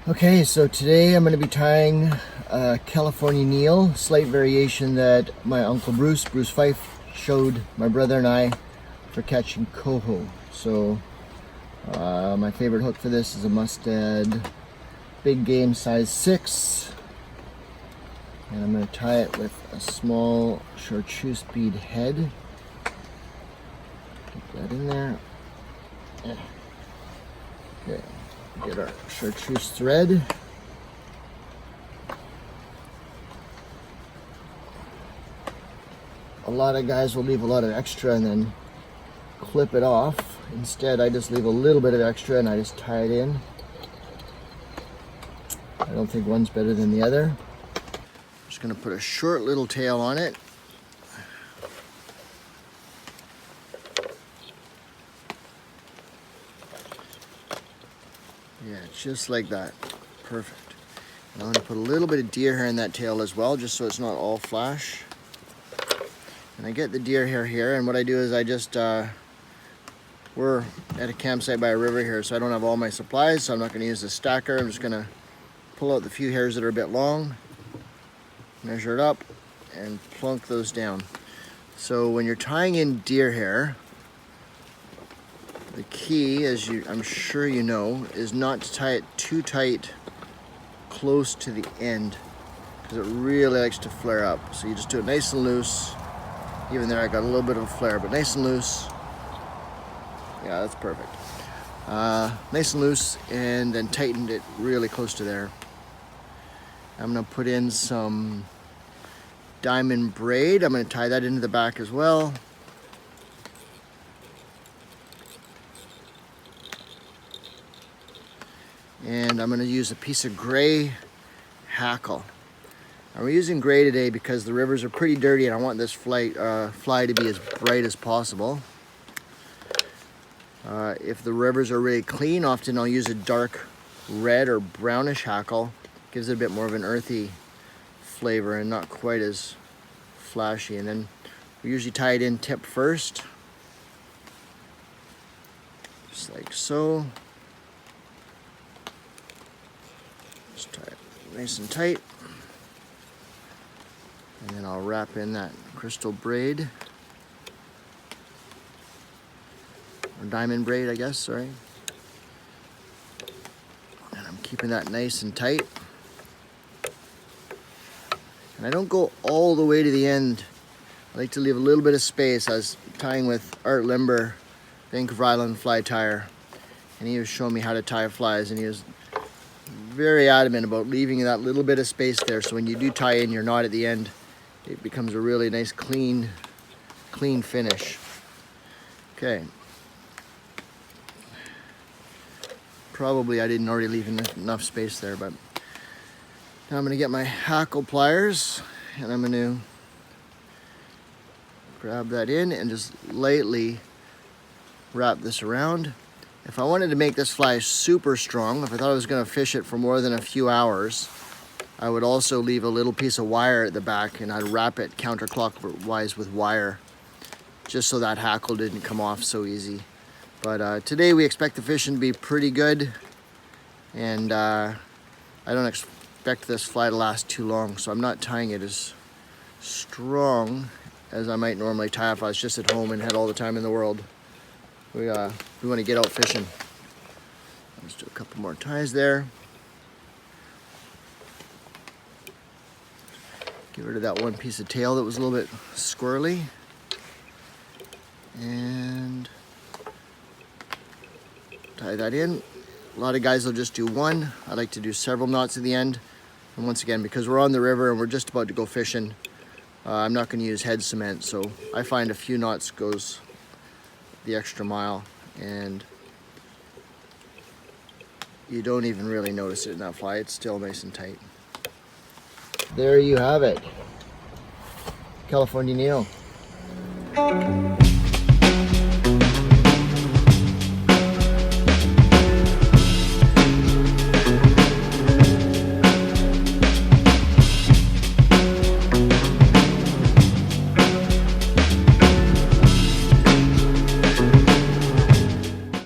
Okay, so today I'm going to be tying a California Neal, slight variation that my uncle Bruce Fife, showed my brother and I for catching coho. So my favorite hook for this is a Mustad big game size 6, and I'm going to tie it with a small chartreuse bead head. Get that in there. Okay. Get our chartreuse thread. A lot of guys will leave a lot of extra and then clip it off. Instead, I just leave a little bit of extra and I just tie it in. I don't think one's better than the other. I'm just going to put a short little tail on it. Yeah, just like that. Perfect. And I'm going to put a little bit of deer hair in that tail as well, just so it's not all flash. And I get the deer hair here, and what I do is I just, we're at a campsite by a river here, so I don't have all my supplies, so I'm not going to use the stacker. I'm just going to pull out the few hairs that are a bit long, measure it up, and plunk those down. So when you're tying in deer hair, the key, as I'm sure you know, is not to tie it too tight close to the end, because it really likes to flare up. So you just do it nice and loose. Even there I got a little bit of a flare, but nice and loose. Yeah, that's perfect. Nice and loose, and then tightened it really close to there. I'm gonna put in some diamond braid. I'm gonna tie that into the back as well. And I'm going to use a piece of gray hackle. And we're using gray today because the rivers are pretty dirty and I want this fly to be as bright as possible. If the rivers are really clean, often I'll use a dark red or brownish hackle. Gives it a bit more of an earthy flavor and not quite as flashy. And then we usually tie it in tip first, just like so. Just tie it nice and tight, and then I'll wrap in that crystal braid, or diamond braid, I guess, sorry. And I'm keeping that nice and tight. And I don't go all the way to the end. I like to leave a little bit of space. I was tying with Art Limber, Vancouver Island fly tyer, and he was showing me how to tie flies, and he was very adamant about leaving that little bit of space there, so when you do tie in your knot at the end, it becomes a really nice clean finish. Okay. Probably I didn't already leave enough space there, but now I'm going to get my hackle pliers and I'm going to grab that in and just lightly wrap this around. If I wanted to make this fly super strong, if I thought I was going to fish it for more than a few hours, I would also leave a little piece of wire at the back and I'd wrap it counterclockwise with wire, just so that hackle didn't come off so easy. But today we expect the fishing to be pretty good, and I don't expect this fly to last too long, so I'm not tying it as strong as I might normally tie if I was just at home and had all the time in the world. We want to get out fishing. Let's do a couple more ties there. Get rid of that one piece of tail that was a little bit squirrely. And tie that in. A lot of guys will just do one. I like to do several knots at the end. And once again, because we're on the river and we're just about to go fishing, I'm not going to use head cement, so I find a few knots goes the extra mile, and you don't even really notice it in that fly. It's still nice and tight. There you have it, California Neal.